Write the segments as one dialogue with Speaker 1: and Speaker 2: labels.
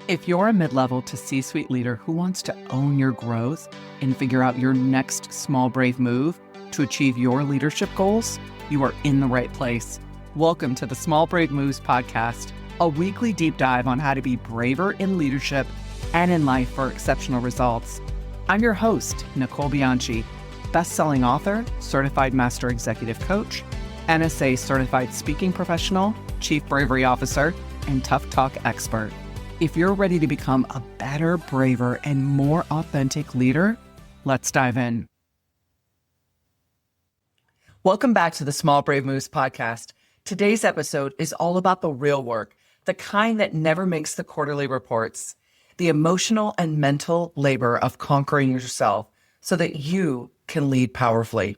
Speaker 1: If you're a mid-level to C-suite leader who wants to own your growth and figure out your next small, brave move to achieve your leadership goals, you are in the right place. Welcome to the Small Brave Moves podcast, a weekly deep dive on how to be braver in leadership and in life for exceptional results. I'm your host, Nicole Bianchi, best-selling author, certified master executive coach, NSA certified speaking professional, chief bravery officer, and tough talk expert. If you're ready to become a better, braver, and more authentic leader, let's dive in. Welcome back to the Small Brave Moves podcast. Today's episode is all about the real work, the kind that never makes the quarterly reports, the emotional and mental labor of conquering yourself so that you can lead powerfully.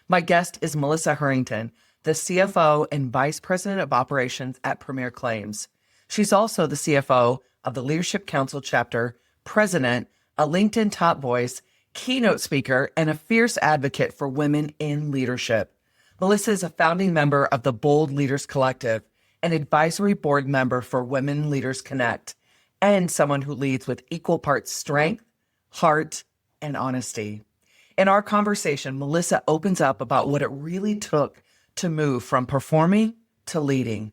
Speaker 1: My guest is Melissa Hurrington, the CFO and Vice President of Operations at Premier Claims. She's also the CFO of the Leadership Council chapter, president, a LinkedIn top voice, keynote speaker, and a fierce advocate for women in leadership. Melissa is a founding member of the Bold Leaders Collective, an advisory board member for Women Leaders Connect, and someone who leads with equal parts strength, heart, and honesty. In our conversation, Melissa opens up about what it really took to move from performing to leading,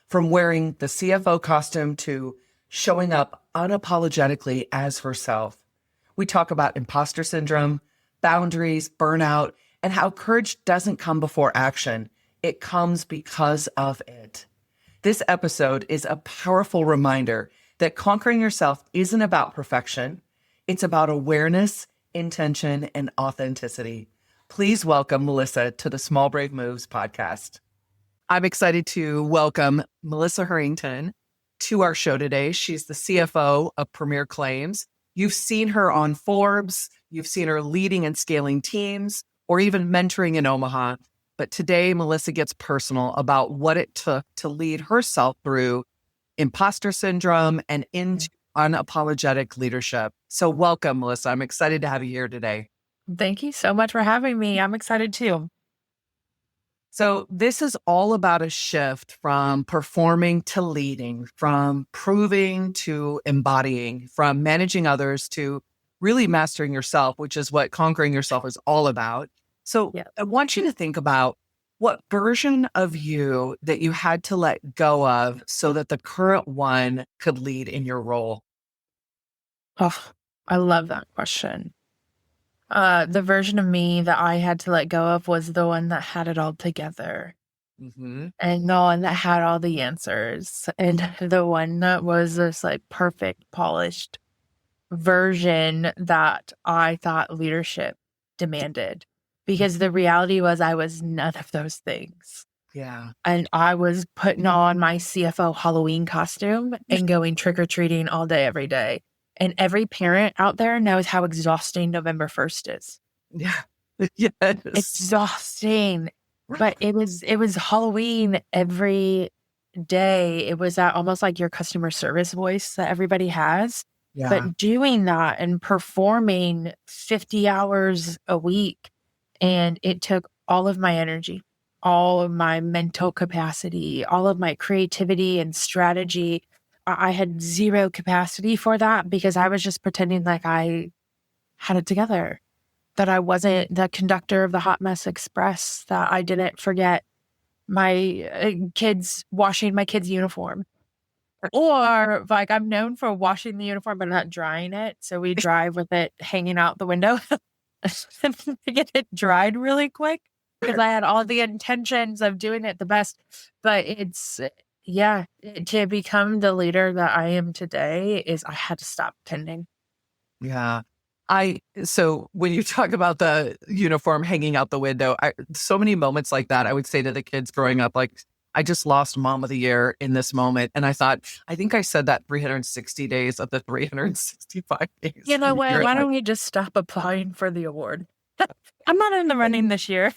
Speaker 1: from wearing the CFO costume to showing up unapologetically as herself. We talk about imposter syndrome, boundaries, burnout, and how courage doesn't come before action. It comes because of it. This episode is a powerful reminder that conquering yourself isn't about perfection. It's about awareness, intention, and authenticity. Please welcome Melissa to the Small Brave Moves podcast. I'm excited to welcome Melissa Hurrington to our show today. She's the CFO of Premier Claims. You've seen her on Forbes, you've seen her leading and scaling teams, or even mentoring in Omaha. But today, Melissa gets personal about what it took to lead herself through imposter syndrome and into unapologetic leadership. So welcome, Melissa. I'm excited to have you here today.
Speaker 2: Thank you so much for having me. I'm excited too.
Speaker 1: So this is all about a shift from performing to leading, from proving to embodying, from managing others to really mastering yourself, which is what conquering yourself is all about. So I want you to think about what version of you that you had to let go of so that the current one could lead in your role.
Speaker 2: Oh, I love that question. The version of me that I had to let go of was the one that had it all together. And the one that had all the answers. And the one that was this like perfect, polished version that I thought leadership demanded. Because the reality was I was none of those things.
Speaker 1: Yeah.
Speaker 2: And I was putting on my CFO Halloween costume and going trick-or-treating all day, every day. And every parent out there knows how exhausting November 1st is.
Speaker 1: Yeah. Yes.
Speaker 2: Exhausting. But it was Halloween every day. It was that almost like your customer service voice that everybody has.
Speaker 1: Yeah.
Speaker 2: But doing that and performing 50 hours a week, and it took all of my energy, all of my mental capacity, all of my creativity and strategy. I had zero capacity for that because I was just pretending like I had it together, that I wasn't the conductor of the Hot Mess Express, that I didn't forget my kids washing my kids' uniform. Or like I'm known for washing the uniform but not drying it. So we drive with it hanging out the window to get it dried really quick because I had all the intentions of doing it the best. But to become the leader that I am today is I had to stop pretending.
Speaker 1: Yeah. So when you talk about the uniform hanging out the window, so many moments like that, I would say to the kids growing up, like, I just lost mom of the year in this moment. And I thought, I think I said that 360 days of the 365 days.
Speaker 2: You know what? Why don't we just stop applying for the award? I'm not in the running this year.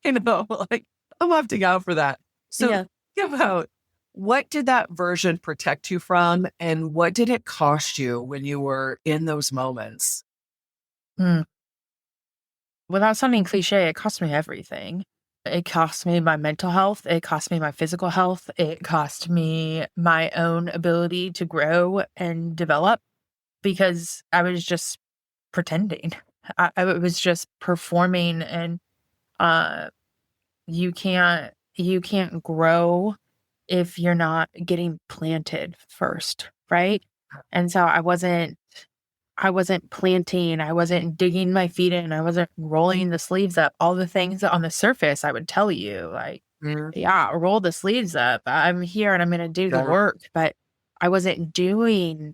Speaker 1: You know, like I'm opting out for that. So think about, what did that version protect you from? And what did it cost you when you were in those moments?
Speaker 2: Without sounding cliche, it cost me everything. It cost me my mental health. It cost me my physical health. It cost me my own ability to grow and develop because I was just pretending. I was just performing, and uh, you can't grow if you're not getting planted first, right? And so I wasn't planting, I wasn't digging my feet in, I wasn't rolling the sleeves up. All the things that on the surface I would tell you, like,
Speaker 1: Mm,
Speaker 2: yeah, roll the sleeves up. I'm here and I'm going to do the
Speaker 1: yeah.
Speaker 2: work. But I wasn't doing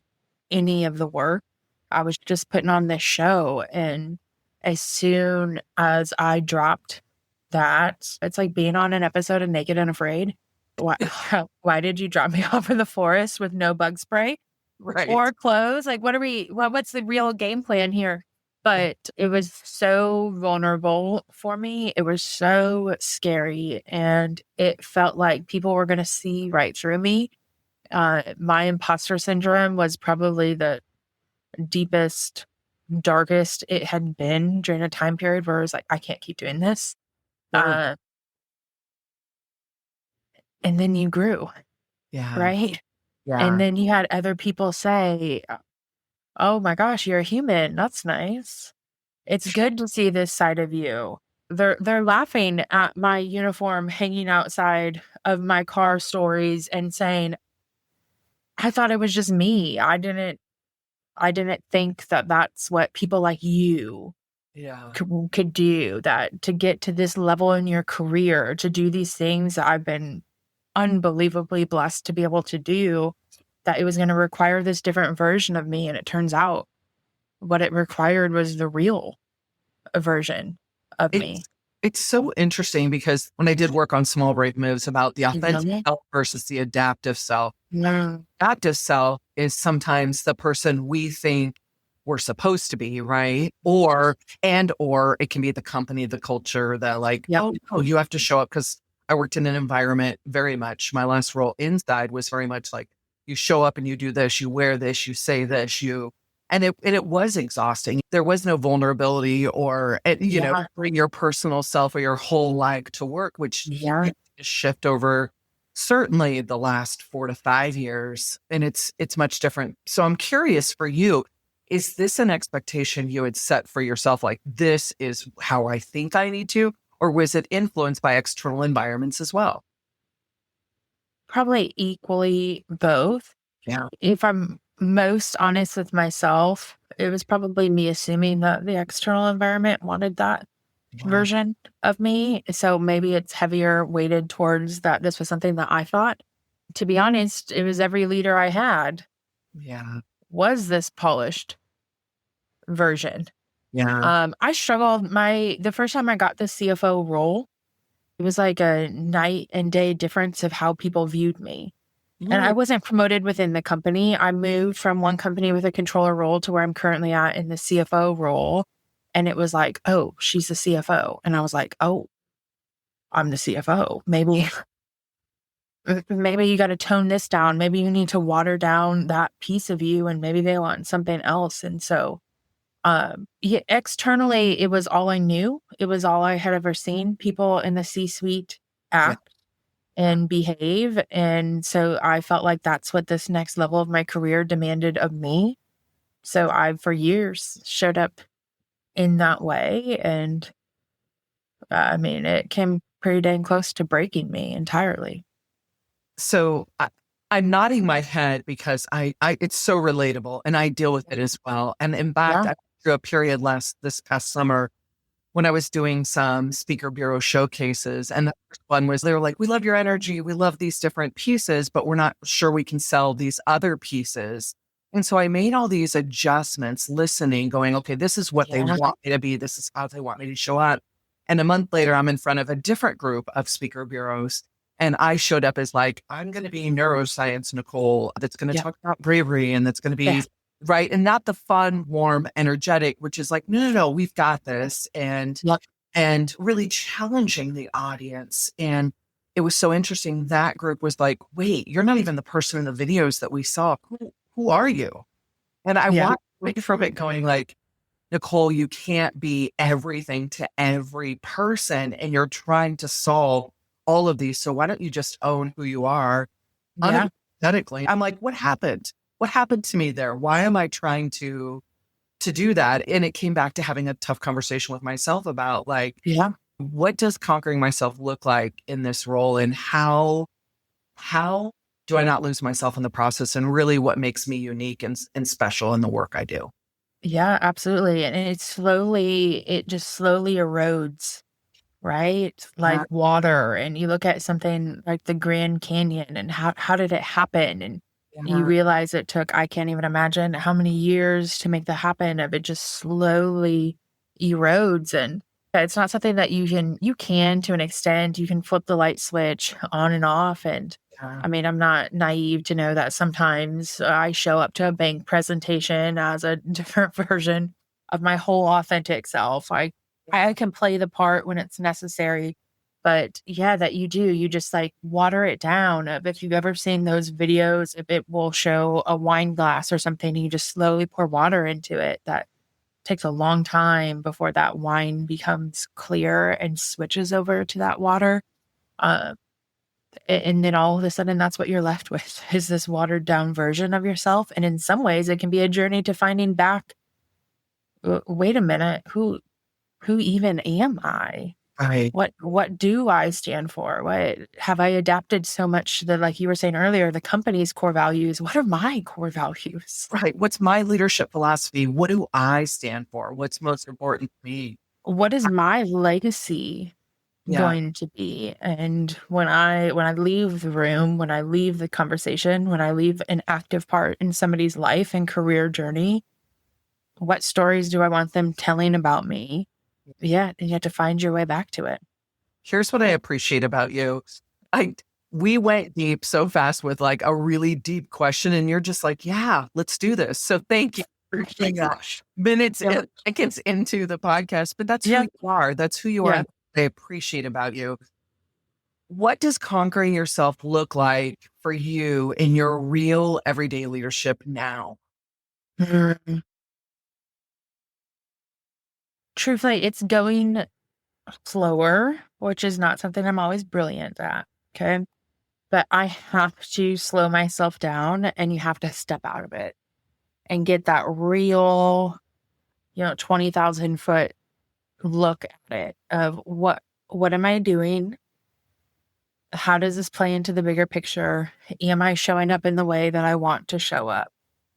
Speaker 2: any of the work. I was just putting on this show. And as soon as I dropped that, it's like being on an episode of Naked and Afraid. Why, why did you drop me off in the forest with no bug spray
Speaker 1: Right.
Speaker 2: or clothes? Like, what's the real game plan here? But it was so vulnerable for me. It was so scary. And it felt like people were going to see right through me. My imposter syndrome was probably the deepest, darkest it had been during a time period where I was like, I can't keep doing this.
Speaker 1: Sure.
Speaker 2: Uh, and then you grew,
Speaker 1: Yeah.
Speaker 2: right? And
Speaker 1: Yeah.
Speaker 2: then you had other people say, oh my gosh, you're a human. That's nice. It's good to see this side of you. They're laughing at my uniform hanging outside of my car stories and saying, I thought it was just me. I didn't think that that's what people like you
Speaker 1: Yeah.
Speaker 2: could do, that to get to this level in your career, to do these things that I've been unbelievably blessed to be able to do, that it was going to require this different version of me. And it turns out what it required was the real version of
Speaker 1: It's
Speaker 2: me.
Speaker 1: it's so interesting because when I did work on Small Brave Moves about the authentic
Speaker 2: Mhm.
Speaker 1: self versus the adaptive self,
Speaker 2: Mm,
Speaker 1: adaptive self is sometimes the person we think we're supposed to be, right? Or it can be the company, the culture that like,
Speaker 2: yep.
Speaker 1: oh no, you have to show up because I worked in an environment very much. My last role inside was very much like you show up and you do this, you wear this, you say this, you and it was exhausting. There was no vulnerability or
Speaker 2: Yeah.
Speaker 1: bring your personal self or your whole life to work, which
Speaker 2: Yeah.
Speaker 1: shift over certainly the last 4 to 5 years, and it's much different. So I'm curious for you, is this an expectation you had set for yourself? Like, this is how I think I need to, or was it influenced by external environments as well?
Speaker 2: Probably equally both.
Speaker 1: Yeah.
Speaker 2: If I'm most honest with myself, it was probably me assuming that the external environment wanted that
Speaker 1: Yeah.
Speaker 2: version of me. So maybe it's heavier weighted towards that this was something that I thought. To be honest, it was every leader I had
Speaker 1: Yeah.
Speaker 2: was this polished version.
Speaker 1: Yeah.
Speaker 2: I struggled the first time I got the CFO role, it was like a night and day difference of how people viewed me. And I
Speaker 1: Mm,
Speaker 2: wasn't promoted within the company. I moved from one company with a controller role to where I'm currently at in the CFO role. And it was like, oh, she's the CFO. And I was like, oh, I'm the CFO. Maybe you got to tone this down. Maybe you need to water down that piece of you, and maybe they want something else. And so, yeah, externally, it was all I knew. It was all I had ever seen people in the C-suite
Speaker 1: yeah.
Speaker 2: act and behave. And so I felt like that's what this next level of my career demanded of me. So I, for years, showed up in that way. And I mean, it came pretty dang close to breaking me entirely.
Speaker 1: So I'm nodding my head because I it's so relatable and I deal with it as well. And in fact,
Speaker 2: Yeah.
Speaker 1: I went through a period this past summer when I was doing some speaker bureau showcases. And the first one was they were like, we love your energy. We love these different pieces, but we're not sure we can sell these other pieces. And so I made all these adjustments, listening, going, okay, this is what they
Speaker 2: Yeah.
Speaker 1: want me to be. This is how they want me to show up. And a month later, I'm in front of a different group of speaker bureaus. And I showed up as like, I'm going to be neuroscience Nicole, that's going to
Speaker 2: Yeah.
Speaker 1: talk about bravery and that's going to
Speaker 2: Yeah.
Speaker 1: be right. And not the fun, warm, energetic, which is like, no, we've got this.
Speaker 2: Yeah.
Speaker 1: And really challenging the audience. And it was so interesting. That group was like, wait, you're not even the person in the videos that we saw. Who are you? And I
Speaker 2: Yeah.
Speaker 1: walked away from it going like, Nicole, you can't be everything to every person and you're trying to solve all of these. So why don't you just own who you are
Speaker 2: Yeah.
Speaker 1: unapologetically? I'm like, what happened? What happened to me there? Why am I trying to do that? And it came back to having a tough conversation with myself about like,
Speaker 2: Yeah.
Speaker 1: what does conquering myself look like in this role, and how do I not lose myself in the process, and really what makes me unique and special in the work I do?
Speaker 2: Yeah, absolutely. And it just slowly erodes, right? Like
Speaker 1: Yeah.
Speaker 2: water. And you look at something like the Grand Canyon and how did it happen? And you
Speaker 1: Yeah.
Speaker 2: realize it took, I can't even imagine how many years to make that happen. Of it just slowly erodes. And it's not something that you can to an extent, you can flip the light switch on and off. And
Speaker 1: Yeah.
Speaker 2: I mean, I'm not naive to know that sometimes I show up to a bank presentation as a different version of my whole authentic self. I can play the part when it's necessary, but yeah, that you just like water it down. If you've ever seen those videos, if it will show a wine glass or something, and you just slowly pour water into it. That takes a long time before that wine becomes clear and switches over to that water. Uh, and then all of a sudden, that's what you're left with is this watered down version of yourself. And in some ways, it can be a journey to finding back. Wait a minute, who even am I?
Speaker 1: Right.
Speaker 2: What do I stand for? What have I adapted so much that, like you were saying earlier, the company's core values? What are my core values?
Speaker 1: Right. What's my leadership philosophy? What do I stand for? What's most important to me?
Speaker 2: What is my legacy
Speaker 1: Yeah.
Speaker 2: going to be? And when I leave the room, when I leave the conversation, when I leave an active part in somebody's life and career journey, what stories do I want them telling about me? Yeah, and you have to find your way back to it.
Speaker 1: Here's what I appreciate about you. I We went deep so fast with like a really deep question, and you're just like, yeah, let's do this. So thank you for being minutes
Speaker 2: Yeah.
Speaker 1: seconds into the podcast, but that's who
Speaker 2: Yeah.
Speaker 1: you are. That's who you are.
Speaker 2: Yeah.
Speaker 1: And I appreciate about you. What does conquering yourself look like for you in your real everyday leadership now?
Speaker 2: Mm. Truthfully, it's going slower, which is not something I'm always brilliant at. Okay. But I have to slow myself down and you have to step out of it and get that real, 20,000 foot look at it of what am I doing? How does this play into the bigger picture? Am I showing up in the way that I want to show up?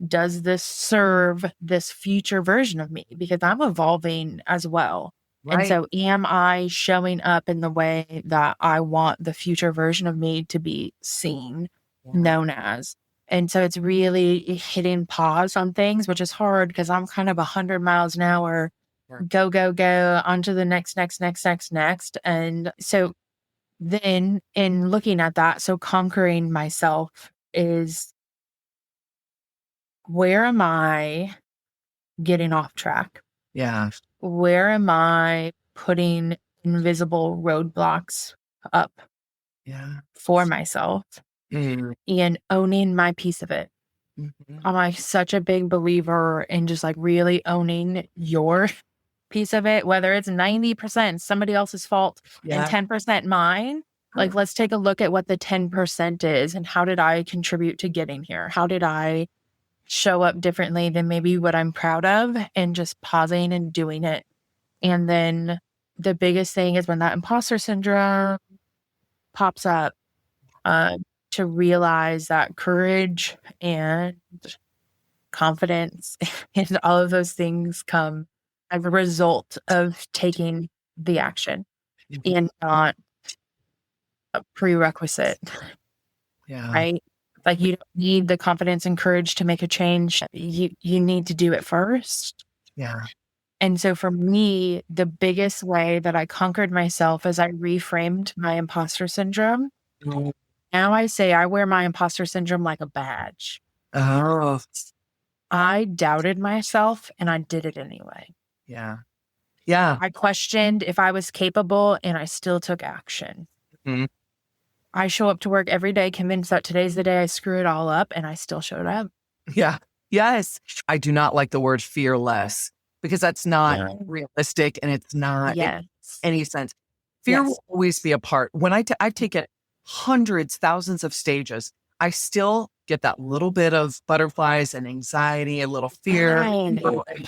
Speaker 2: Does this serve this future version of me? Because I'm evolving as well. And
Speaker 1: Right.
Speaker 2: so, am I showing up in the way that I want the future version of me to be seen,
Speaker 1: Yeah.
Speaker 2: known as? And so, it's really hitting pause on things, which is hard because I'm kind of 100 miles an hour,
Speaker 1: Sure.
Speaker 2: go, go, go, on to the next, next, next, next, next. And so, then in looking at that, so conquering myself is, where am I getting off track?
Speaker 1: Yeah.
Speaker 2: Where am I putting invisible roadblocks up
Speaker 1: Yeah.
Speaker 2: for myself
Speaker 1: Mm.
Speaker 2: and owning my piece of it?
Speaker 1: Mhm.
Speaker 2: I'm like such a big believer in just like really owning your piece of it, whether it's 90% somebody else's fault and
Speaker 1: Yeah.
Speaker 2: 10% mine. Like, let's take a look at what the 10% is and how did I contribute to getting here? How did I show up differently than maybe what I'm proud of, and just pausing and doing it. And then the biggest thing is when that imposter syndrome pops up, uh, to realize that courage and confidence and all of those things come as a result of taking the action
Speaker 1: Mhm.
Speaker 2: and not a prerequisite,
Speaker 1: Yeah.
Speaker 2: right? Like you don't need the confidence and courage to make a change. You need to do it first.
Speaker 1: Yeah.
Speaker 2: And so for me, the biggest way that I conquered myself is I reframed my imposter syndrome.
Speaker 1: Mm.
Speaker 2: Now I say I wear my imposter syndrome like a badge.
Speaker 1: Oh,
Speaker 2: I doubted myself and I did it anyway.
Speaker 1: yeah. Yeah.
Speaker 2: I questioned if I was capable and I still took action.
Speaker 1: Mhm.
Speaker 2: I show up to work every day convinced that today's the day I screw it all up, and I still showed up.
Speaker 1: Yeah. Yes. I do not like the word fearless, because that's not
Speaker 2: Yeah.
Speaker 1: realistic and it's not in
Speaker 2: Yes.
Speaker 1: any sense. Fear
Speaker 2: Yes.
Speaker 1: will always be a part. When I've taken hundreds, thousands of stages, I still get that little bit of butterflies and anxiety, a little fear,
Speaker 2: Fine.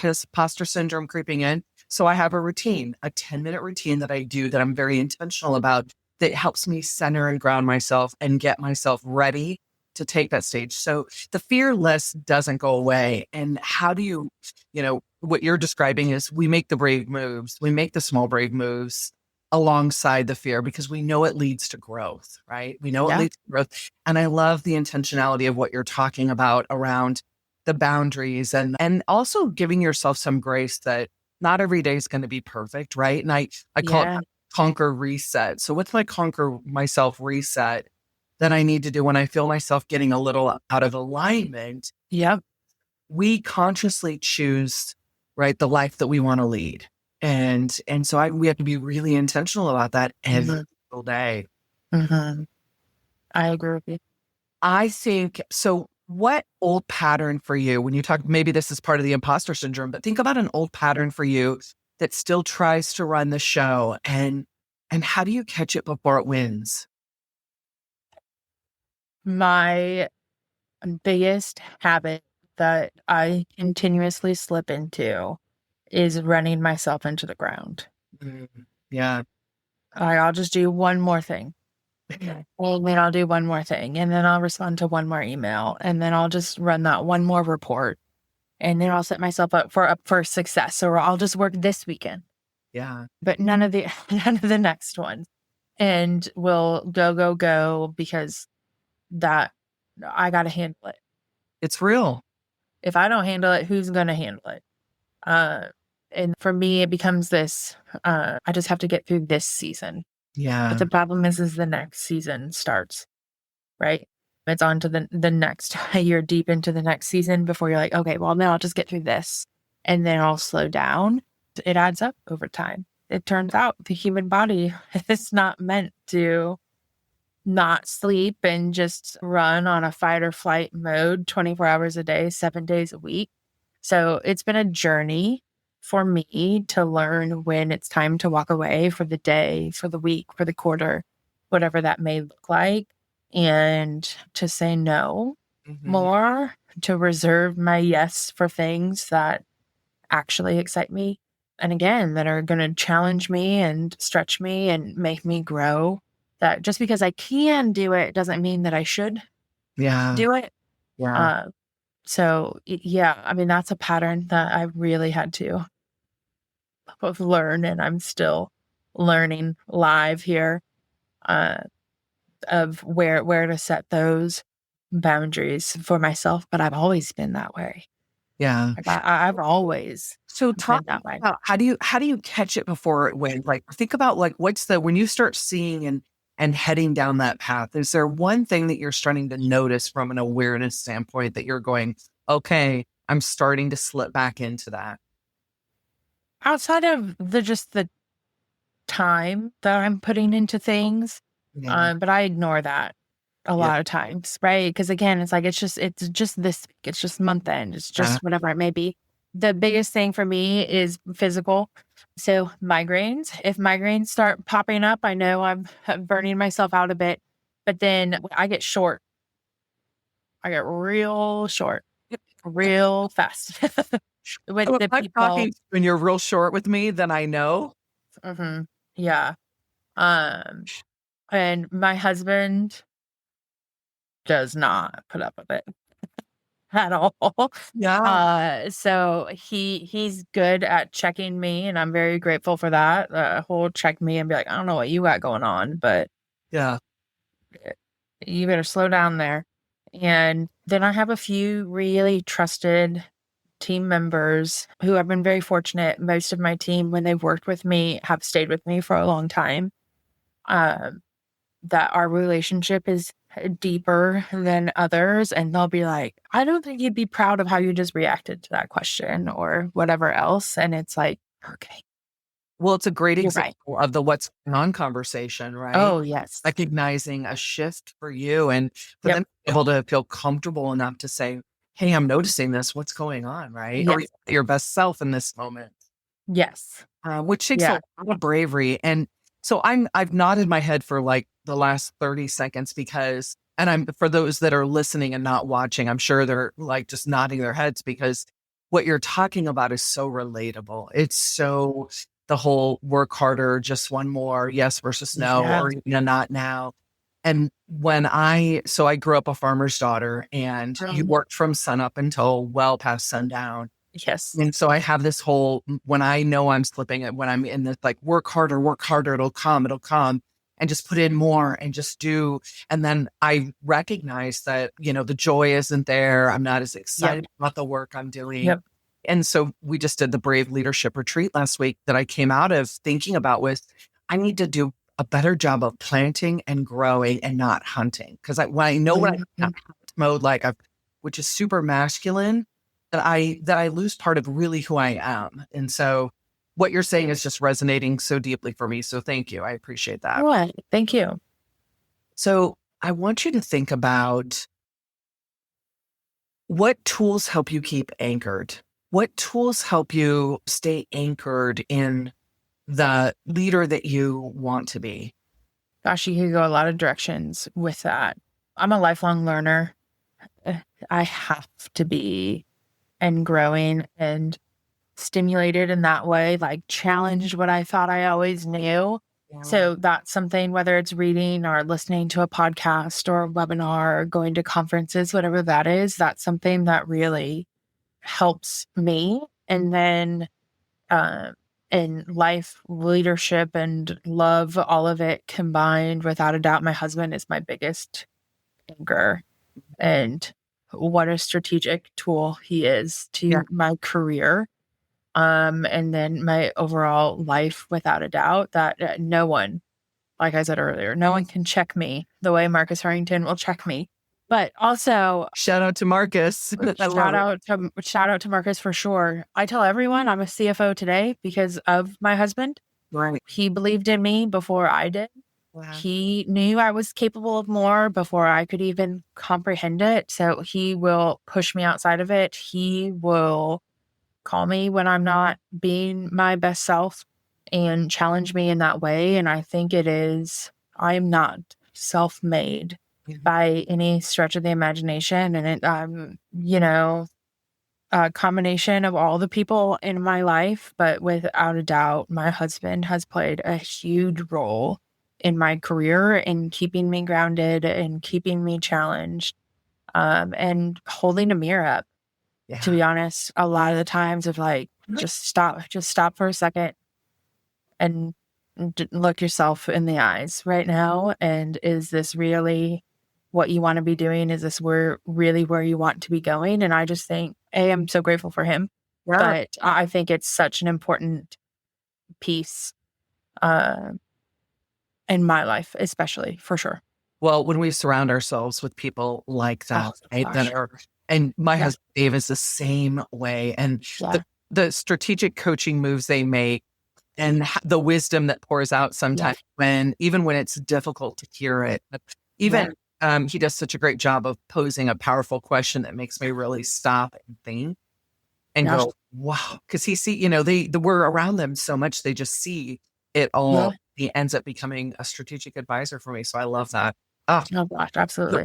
Speaker 1: imposter syndrome creeping in. So I have a routine, a 10-minute routine that I do that I'm very intentional about that helps me center and ground myself and get myself ready to take that stage. So the fear list doesn't go away. And how do you what you're describing is we make the brave moves, we make the small brave moves alongside the fear because we know it leads to growth, right? We know it
Speaker 2: Yeah.
Speaker 1: leads to growth. And I love the intentionality of what you're talking about around the boundaries and also giving yourself some grace that not every day is going to be perfect, right? And I call it
Speaker 2: Yeah.
Speaker 1: conquer reset. So what's my conquer myself reset that I need to do when I feel myself getting a little out of alignment?
Speaker 2: Yep.
Speaker 1: We consciously choose, right, the life that we want to lead. And so we have to be really intentional about that every single day.
Speaker 2: Mm-hmm. I agree with you.
Speaker 1: I think, so what old pattern for you, when you talk, maybe this is part of the imposter syndrome, but think about an old pattern for you that still tries to run the show and how do you catch it before it wins?
Speaker 2: My biggest habit that I continuously slip into is running myself into the ground.
Speaker 1: Mm, yeah.
Speaker 2: I'll just do one more thing. And then I'll do one more thing. And then I'll respond to one more email. And then I'll just run that one more report. And then I'll set myself up for success. Or I'll just work this weekend.
Speaker 1: Yeah.
Speaker 2: But none of the next ones. And we'll go because that I gotta handle it.
Speaker 1: It's real.
Speaker 2: If I don't handle it, who's gonna handle it? And for me, it becomes this, I just have to get through this season.
Speaker 1: Yeah.
Speaker 2: But the problem is the next season starts, right? It's on to the next, you're deep into the next season before you're like, okay, well, now I'll just get through this. And then I'll slow down. It adds up over time. It turns out the human body is not meant to not sleep and just run on a fight or flight mode 24 hours a day, 7 days a week. So it's been a journey for me to learn when it's time to walk away for the day, for the week, for the quarter, whatever that may look like, and to say no more, to reserve my yes for things that actually excite me. And again, that are going to challenge me and stretch me and make me grow. That just because I can do it doesn't mean that I should do it.
Speaker 1: Yeah.
Speaker 2: So yeah, I mean, that's a pattern that I really had to both learn, and I'm still learning live here, of where to set those boundaries for myself. But I've always been that way.
Speaker 1: Yeah.
Speaker 2: Like, I've always
Speaker 1: So
Speaker 2: been
Speaker 1: talk
Speaker 2: that way.
Speaker 1: about how do you catch it before it wins? Like think about like when you start seeing and heading down that path, is there one thing that you're starting to notice from an awareness standpoint that you're going, okay, I'm starting to slip back into that?
Speaker 2: Outside of the time that I'm putting into things,
Speaker 1: Yeah.
Speaker 2: but I ignore that a
Speaker 1: Yeah.
Speaker 2: lot of times, right? Because again, it's like it's just this week, it's just month end, it's just whatever it may be. The biggest thing for me is physical. So migraines. If migraines start popping up, I know I'm burning myself out a bit. But then I get short. I get real short, real fast with
Speaker 1: So if
Speaker 2: the
Speaker 1: I'm
Speaker 2: people.
Speaker 1: talking when you're real short with me, then I know.
Speaker 2: Yeah. Um, and my husband does not put up with it at all.
Speaker 1: Yeah.
Speaker 2: So he's good at checking me, and I'm very grateful for that. He'll check me and be like, I don't know what you got going on, but
Speaker 1: Yeah.
Speaker 2: you better slow down there. And then I have a few really trusted team members who I've been very fortunate. Most of my team, when they've worked with me, have stayed with me for a long time. That our relationship is deeper than others. And they'll be like, I don't think you'd be proud of how you just reacted to that question or whatever else. And it's like, okay.
Speaker 1: Well, it's a great
Speaker 2: You're right.
Speaker 1: example of the what's going on conversation, right?
Speaker 2: Oh, yes.
Speaker 1: Recognizing a shift for you and for them to be able to feel comfortable enough to say, hey, I'm noticing this. What's going on? Right. Or
Speaker 2: Yes.
Speaker 1: your best self in this moment,
Speaker 2: Yes.
Speaker 1: which takes a
Speaker 2: Yeah.
Speaker 1: lot of bravery. And so I've nodded my head for like the last 30 seconds because, and I'm, for those that are listening and not watching, I'm sure they're like just nodding their heads because what you're talking about is so relatable. It's so the whole work harder, just one more, yes versus no,
Speaker 2: Yeah.
Speaker 1: or not now. And so I grew up a farmer's daughter and you worked from sun up until well past sundown.
Speaker 2: Yes.
Speaker 1: And so I have this whole, when I know I'm slipping it, when I'm in this like work harder, it'll come, and just put in more and just do. And then I recognize that, the joy isn't there. I'm not as excited about the work I'm doing.
Speaker 2: Yep.
Speaker 1: And so we just did the Brave Leadership Retreat last week that I came out of thinking about was I need to do a better job of planting and growing and not hunting. Because when I know when I'm in hunt mode, which is super masculine, that I lose part of really who I am. And so what you're saying is just resonating so deeply for me. So thank you. I appreciate that.
Speaker 2: All right. Thank you.
Speaker 1: So I want you to think about what tools help you keep anchored. What tools help you stay anchored in the leader that you want to be?
Speaker 2: Gosh, you could go a lot of directions with that. I'm a lifelong learner. I have to be and growing and stimulated in that way, like challenged what I thought I always knew.
Speaker 1: Yeah.
Speaker 2: So that's something, whether it's reading or listening to a podcast or a webinar or going to conferences, whatever that is, that's something that really helps me. And then in life, leadership and love, all of it combined, without a doubt, my husband is my biggest anchor. And what a strategic tool he is to my career. And then my overall life, without a doubt, that no one, like I said earlier, no one can check me the way Marcus Hurrington will check me. But also,
Speaker 1: shout out to Marcus.
Speaker 2: shout out to Marcus for sure. I tell everyone I'm a CFO today because of my husband.
Speaker 1: Right.
Speaker 2: He believed in me before I did.
Speaker 1: Wow.
Speaker 2: He knew I was capable of more before I could even comprehend it. So he will push me outside of it. He will call me when I'm not being my best self and challenge me in that way. And I think I'm not self-made by any stretch of the imagination. And a combination of all the people in my life, but without a doubt, my husband has played a huge role in my career in keeping me grounded and keeping me challenged, and holding a mirror up.
Speaker 1: Yeah.
Speaker 2: To be honest, a lot of the times of like, just stop for a second and look yourself in the eyes right now. And is this really what you want to be doing? Is this really where you want to be going? And I just think, I'm so grateful for him, but I think it's such an important piece, in my life, especially, for sure.
Speaker 1: Well, when we surround ourselves with people like that, right,
Speaker 2: gosh.
Speaker 1: and my husband Dave is the same way, and the strategic coaching moves they make, and the wisdom that pours out sometimes even when it's difficult to hear it. Even he does such a great job of posing a powerful question that makes me really stop and think and go, wow, because we're around them so much, they just see it all. He ends up becoming a strategic advisor for me, so I love that.
Speaker 2: Oh gosh, absolutely.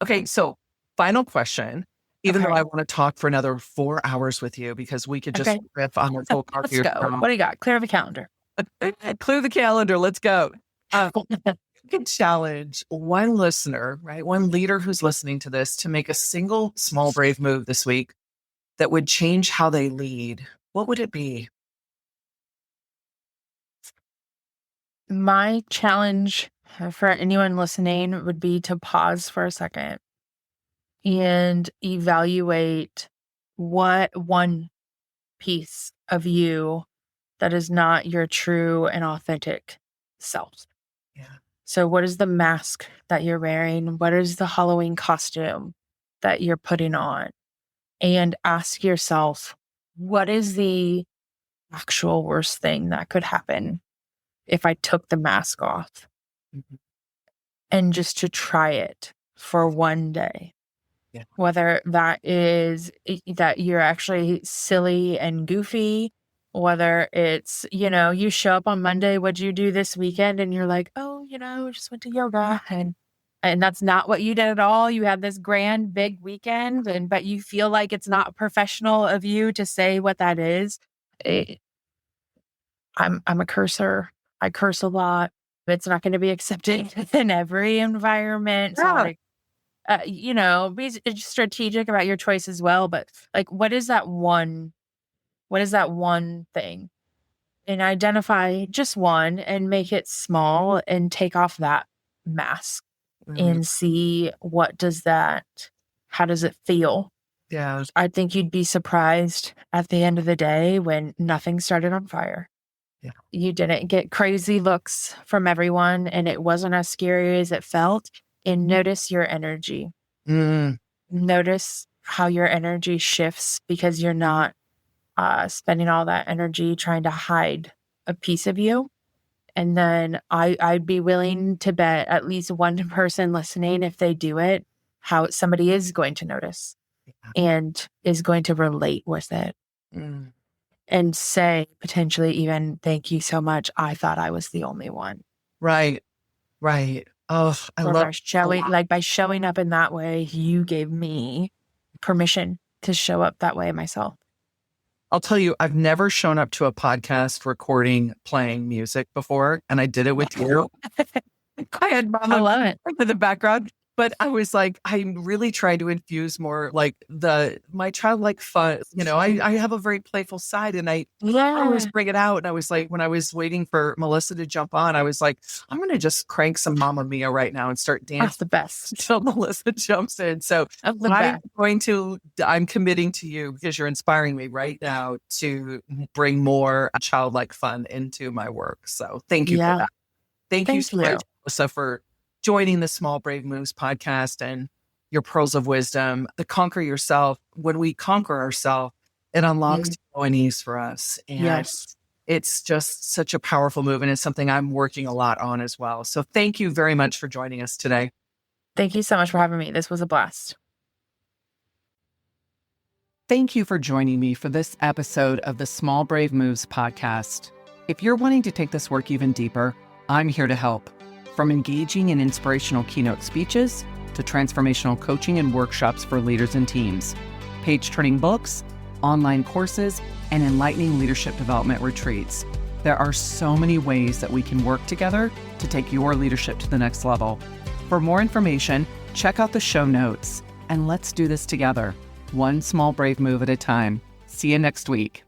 Speaker 1: Okay, so final question. Even though I want to talk for another 4 hours with you, because we could just riff on this whole car.
Speaker 2: Let's go. What do you got? Clear the calendar.
Speaker 1: Clear the calendar. Let's go. You can challenge one listener, right? One leader who's listening to this to make a single small brave move this week that would change how they lead. What would it be?
Speaker 2: My challenge for anyone listening would be to pause for a second and evaluate what one piece of you that is not your true and authentic self.
Speaker 1: Yeah.
Speaker 2: So what is the mask that you're wearing? What is the Halloween costume that you're putting on? And ask yourself, what is the actual worst thing that could happen if I took the mask off?
Speaker 1: Mm-hmm.
Speaker 2: And just to try it for one day. whether that is that you're actually silly and goofy, whether it's, you show up on Monday, what'd you do this weekend? And you're like, oh, just went to yoga. And that's not what you did at all. You had this grand big weekend, but you feel like it's not professional of you to say what that is. I'm a cursor. I curse a lot. It's not going to be accepted in every environment.
Speaker 1: Yeah.
Speaker 2: So, be strategic about your choice as well. But like, what is that one thing? And identify just one and make it small and take off that mask and see how does it feel?
Speaker 1: Yeah.
Speaker 2: I think you'd be surprised at the end of the day when nothing started on fire.
Speaker 1: Yeah.
Speaker 2: You didn't get crazy looks from everyone and it wasn't as scary as it felt. And notice your energy. Notice how your energy shifts because you're not spending all that energy trying to hide a piece of you. And then I'd be willing to bet at least one person listening, if they do it, how somebody is going to notice and is going to relate with it and say potentially even, thank you so much. I thought I was the only one.
Speaker 1: Right. Oh,
Speaker 2: by showing up in that way, you gave me permission to show up that way myself.
Speaker 1: I'll tell you, I've never shown up to a podcast recording, playing music before, and I did it with you. I had Mama
Speaker 2: I love it.
Speaker 1: in the background, but I was like, I'm really trying to infuse more like my childlike fun. I have a very playful side, and I always bring it out. And I was like, when I was waiting for Melissa to jump on, I was like, I'm going to just crank some Mamma Mia right now and start dancing.
Speaker 2: That's the best
Speaker 1: Until Melissa jumps in. So I'm committing to you because you're inspiring me right now to bring more childlike fun into my work. So thank you for that. Thank you so much, Melissa, for joining the Small Brave Moves podcast and your pearls of wisdom. The conquer yourself. When we conquer ourselves, it unlocks joy and ease for us. And it's just such a powerful move. And it's something I'm working a lot on as well. So thank you very much for joining us today.
Speaker 2: Thank you so much for having me. This was a blast.
Speaker 1: Thank you for joining me for this episode of the Small Brave Moves podcast. If you're wanting to take this work even deeper, I'm here to help. From engaging in inspirational keynote speeches to transformational coaching and workshops for leaders and teams, page-turning books, online courses, and enlightening leadership development retreats. There are so many ways that we can work together to take your leadership to the next level. For more information, check out the show notes, and let's do this together, one small brave move at a time. See you next week.